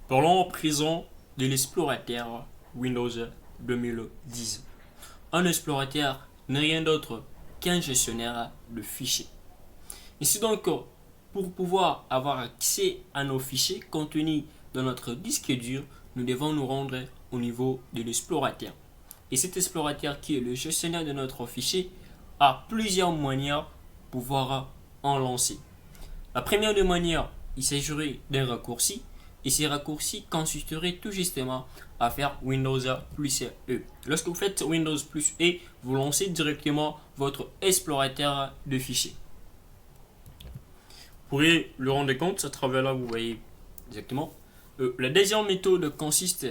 Parlons à présent de l'explorateur Windows 2010. Un explorateur n'est rien d'autre qu'un gestionnaire de fichiers. Ici donc, pour pouvoir avoir accès à nos fichiers contenus dans notre disque dur, nous devons nous rendre au niveau de l'explorateur. Et cet explorateur qui est le gestionnaire de notre fichier a plusieurs manières pour pouvoir en lancer. La première des manières, il s'agirait d'un raccourci. Et ces raccourcis consisteraient tout justement à faire Windows plus E. Lorsque vous faites Windows plus E, vous lancez directement votre explorateur de fichiers. Vous pourrez le rendre compte à travers là, vous voyez exactement. La deuxième méthode consiste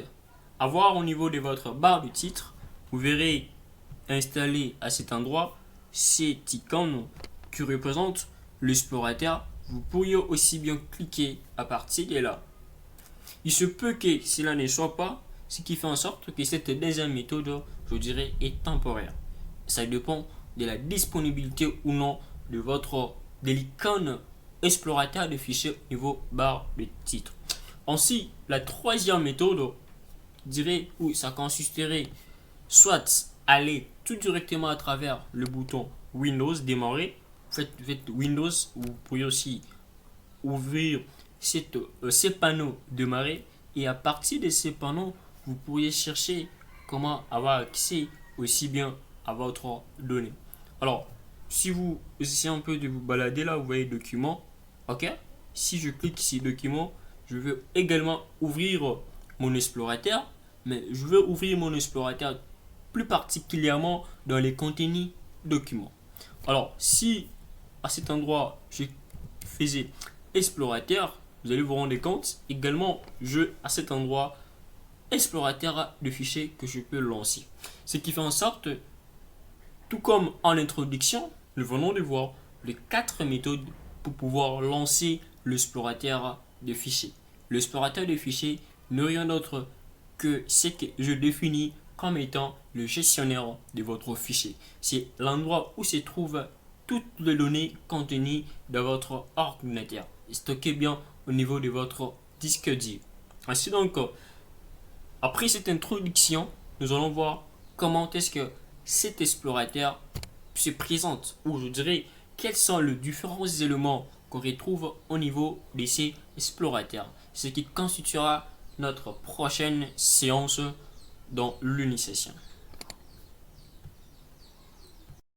à voir au niveau de votre barre de titre, vous verrez installer à cet endroit cette icône qui représente l'explorateur. Vous pourriez aussi bien cliquer à partir de là. Il se peut que cela ne soit pas, ce qui fait en sorte que cette deuxième méthode, je dirais, est temporaire. Ça dépend de la disponibilité ou non de l'icône explorateur de fichiers au niveau barre de titre. Ainsi, la troisième méthode, je dirais, où ça consisterait soit aller tout directement à travers le bouton Windows démarrer. Faites Windows, vous pourriez aussi ouvrir ces panneaux démarrer et à partir de ces panneaux, vous pourriez chercher comment avoir accès aussi bien à votre donnée. Alors, si vous essayez un peu de vous balader là, vous voyez documents, ok. Si je clique ici documents, je veux également ouvrir mon explorateur, mais je veux ouvrir mon explorateur plus particulièrement dans les contenus documents. Alors, si à cet endroit je faisais explorateur, vous allez vous rendre compte également à cet endroit explorateur de fichiers que je peux lancer. Ce qui fait en sorte, tout comme en introduction, nous venons de voir les 4 méthodes pour pouvoir lancer l'explorateur de fichiers. L'explorateur de fichiers n'est rien d'autre que ce que je définis comme étant le gestionnaire de votre fichier. C'est l'endroit où se trouvent toutes les données contenues dans votre ordinateur, stockées bien au niveau de votre disque dur. Ainsi donc, après cette introduction, nous allons voir comment est-ce que cet explorateur se présente, ou je dirais quels sont les différents éléments qu'on retrouve au niveau de ces explorateurs, ce qui constituera notre prochaine séance dans l'initiation.